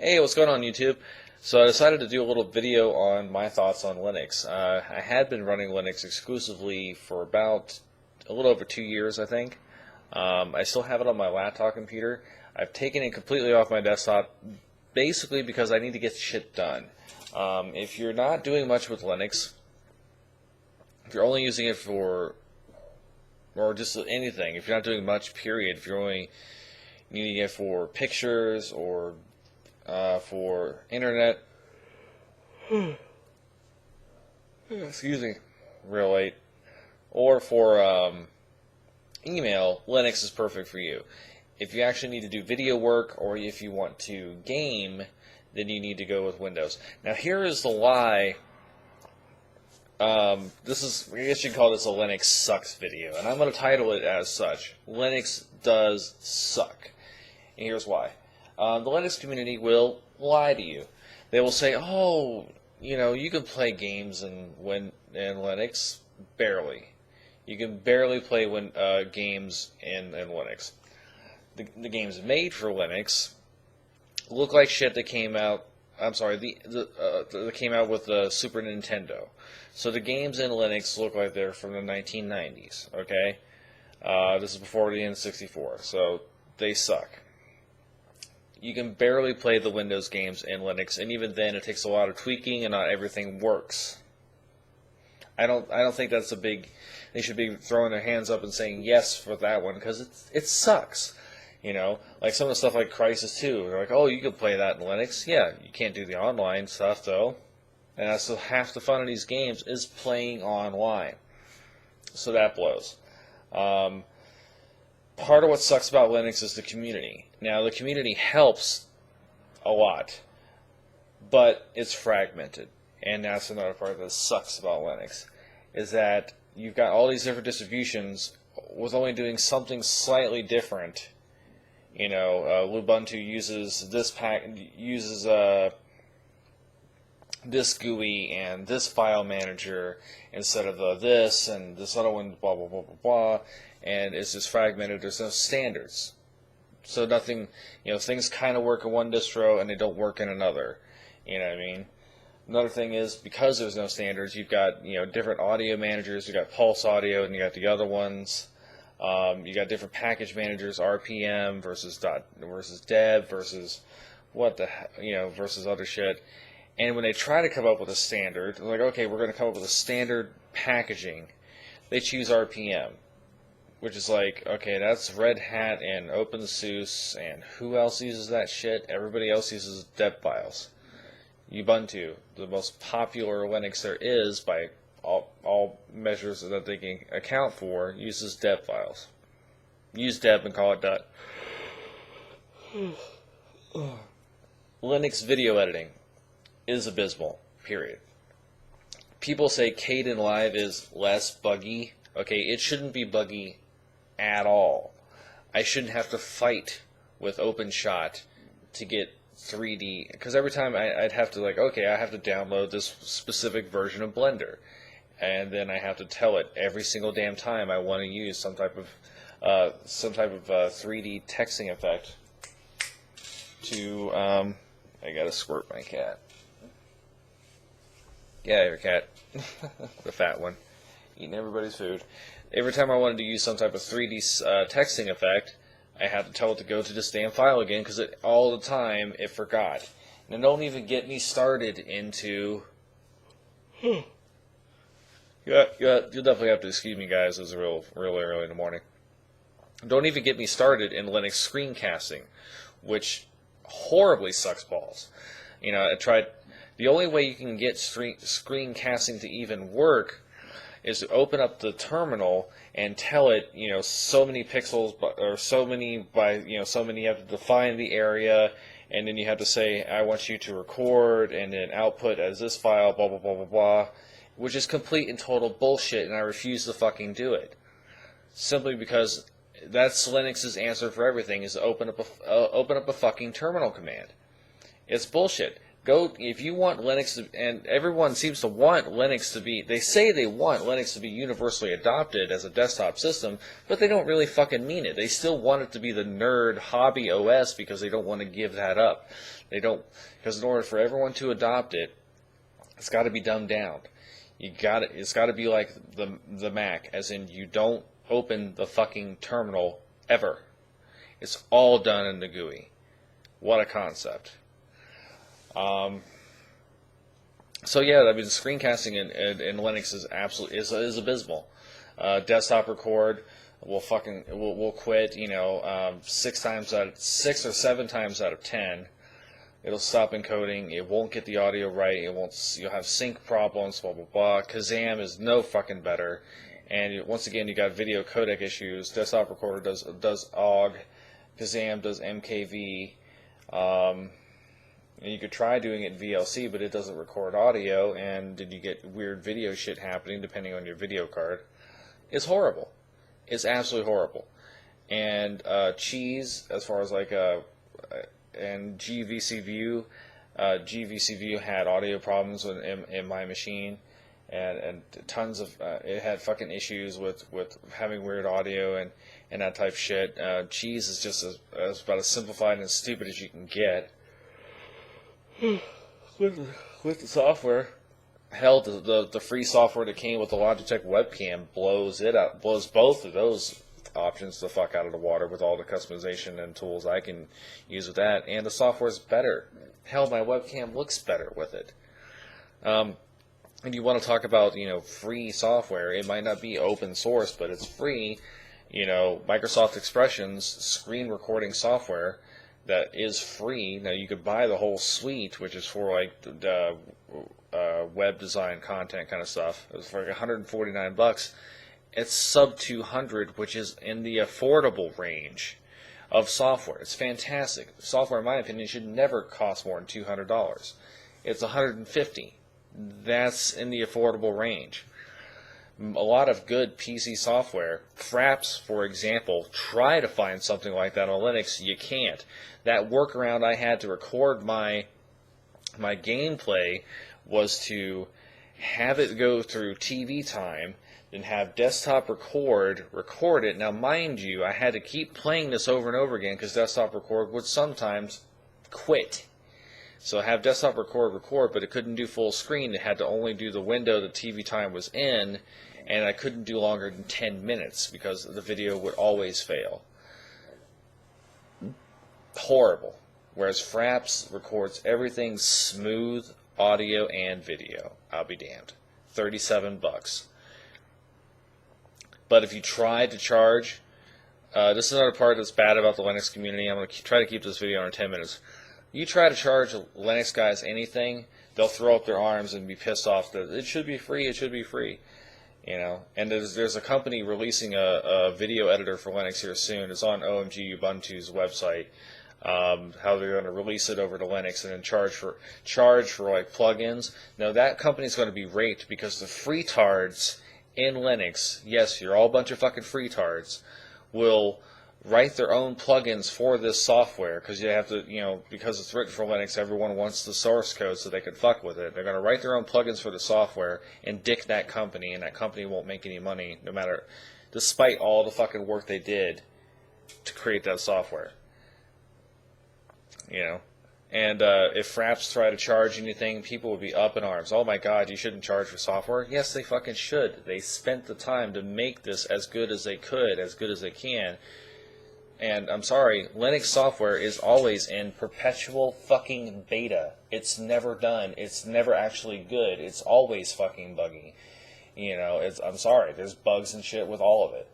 Hey, what's going on YouTube? So I decided to do a little video on my thoughts on Linux. I had been running Linux exclusively for about a little over 2 years, I think. I still have it on my laptop computer. I've taken it completely off my desktop, basically because I need to get shit done. If you're not doing much with Linux, if you're only using it for, or just anything, if you're not doing much, period, if you're only needing it for pictures or for internet, excuse me, real late, or for email, Linux is perfect for you. If you actually need to do video work or if you want to game, then you need to go with Windows. Now here is the lie. This is, I guess you call this a Linux sucks video, and I'm going to title it as such. Linux does suck. And here's why. The Linux community will lie to you. They will say, oh, you know, you can play games in Linux. Barely. You can barely play games in Linux. The games made for Linux look like shit that came out. I'm sorry, that came out with the Super Nintendo. So the games in Linux look like they're from the 1990s. Okay, this is before the N64, so they suck. You can barely play the Windows games in Linux, and even then, it takes a lot of tweaking, and not everything works. I don't think that's a big. They should be throwing their hands up and saying yes for that one, because it sucks. You know, like some of the stuff like Crysis 2. They're like, oh, you can play that in Linux. Yeah, you can't do the online stuff though, and that's half the fun of these games is playing online. So that blows. Part of what sucks about Linux is the community. Now, the community helps a lot, but it's fragmented. And that's another part that sucks about Linux, is that you've got all these different distributions with only doing something slightly different. You know, Ubuntu uses this this GUI and this file manager instead of this, and this other one, blah, blah, blah, blah, blah, and it's just fragmented. There's no standards. So nothing, you know, things kind of work in one distro and they don't work in another. You know what I mean? Another thing is, because there's no standards, you've got, you know, different audio managers. You've got Pulse Audio and you got the other ones. You got different package managers, RPM versus Deb versus versus other shit. And when they try to come up with a standard, they're like, okay, we're going to come up with a standard packaging. They choose RPM, which is like, okay, that's Red Hat and OpenSUSE, and who else uses that shit? Everybody else uses deb files. Ubuntu, the most popular Linux there is by all measures that they can account for, uses deb files. Use deb and call it dot. Linux video editing is abysmal, period. People say Kdenlive is less buggy. Okay, it shouldn't be buggy at all. I shouldn't have to fight with OpenShot to get 3D, because every time I'd have to, like, okay, I have to download this specific version of Blender, and then I have to tell it every single damn time I want to use some type of 3D texting effect to I gotta squirt my cat. Yeah, your cat. The fat one. Eating everybody's food. Every time I wanted to use some type of 3D texting effect, I had to tell it to go to this damn file again, because all the time it forgot. And don't even get me started into... You'll definitely have to excuse me, guys. It's real early in the morning. Don't even get me started in Linux screencasting, which horribly sucks balls. You know, I tried... The only way you can get screencasting to even work is to open up the terminal and tell it, you know, so many pixels, or so many by, you know, so many. You have to define the area, and then you have to say, I want you to record, and then output as this file, blah, blah, blah, blah, blah, which is complete and total bullshit, and I refuse to fucking do it. Simply because that's Linux's answer for everything, is to open up a fucking terminal command. It's bullshit. Go if you want Linux to, and everyone seems to want Linux to be. They say they want Linux to be universally adopted as a desktop system, but they don't really fucking mean it. They still want it to be the nerd hobby OS because they don't want to give that up. They don't, because in order for everyone to adopt it, it's got to be dumbed down. It's got to be like the Mac, as in you don't open the fucking terminal ever. It's all done in the GUI. What a concept. So yeah, I mean, the screencasting in Linux is absolutely is abysmal. Desktop record will quit. 6 or 7 times out of 10, it'll stop encoding. It won't get the audio right. You'll have sync problems. Blah blah blah. Kazam is no fucking better. And once again, you got video codec issues. Desktop recorder does OGG. Kazam does MKV. And you could try doing it in VLC, but it doesn't record audio, and then you get weird video shit happening depending on your video card. It's horrible. It's absolutely horrible. And Cheese, as far as and GVC View had audio problems in my machine, and tons of it had fucking issues with having weird audio and that type of shit. Cheese is just about as simplified and stupid as you can get. With the software, hell, the free software that came with the Logitech webcam blows both of those options the fuck out of the water with all the customization and tools I can use with that, and the software is better. Hell, my webcam looks better with it. And you want to talk about free software? It might not be open source, but it's free. Microsoft Expression's screen recording software that is free. Now you could buy the whole suite, which is for like the web design content kind of stuff. It was for like $149. It's sub 200, which is in the affordable range of software. It's fantastic. Software, in my opinion, should never cost more than $200. It's $150. That's in the affordable range. A lot of good PC software, Fraps, for example, try to find something like that on Linux. You can't. That workaround I had to record my gameplay was to have it go through TV time, then have desktop record it. Now, mind you, I had to keep playing this over and over again because desktop record would sometimes quit. So have desktop record, but it couldn't do full screen. It had to only do the window that TV time was in, and I couldn't do longer than 10 minutes because the video would always fail. Horrible. Whereas Fraps records everything smooth, audio and video. I'll be damned. $37. But if you try to charge, this is another part that's bad about the Linux community. I'm going to try to keep this video under 10 minutes. You try to charge Linux guys anything, they'll throw up their arms and be pissed off that it should be free, it should be free. And there's a company releasing a video editor for Linux here soon. It's on OMG Ubuntu's website. How they're going to release it over to Linux and then charge for like plugins. Now that company's going to be raped because the freetards in Linux, yes, you're all a bunch of fucking freetards, will write their own plugins for this software because you have to, because it's written for Linux, everyone wants the source code so they can fuck with it. They're going to write their own plugins for the software and dick that company, and that company won't make any money despite all the fucking work they did to create that software. And if Fraps try to charge anything, people would be up in arms. Oh my god, you shouldn't charge for software? Yes, they fucking should. They spent the time to make this as good as they could, as good as they can. And I'm sorry, Linux software is always in perpetual fucking beta. It's never done. It's never actually good. It's always fucking buggy. I'm sorry, there's bugs and shit with all of it.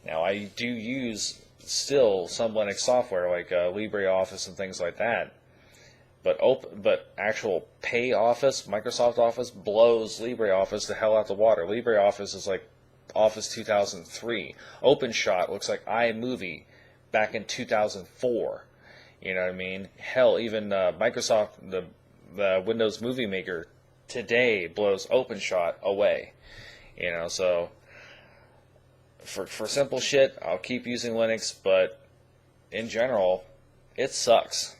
Now, I do use still some Linux software like LibreOffice and things like that. But actual pay Office, Microsoft Office, blows LibreOffice the hell out the water. LibreOffice is like Office 2003. OpenShot looks like iMovie back in 2004. You know what I mean? Hell, even Microsoft, the Windows Movie Maker today blows OpenShot away. So for simple shit, I'll keep using Linux, but in general, it sucks.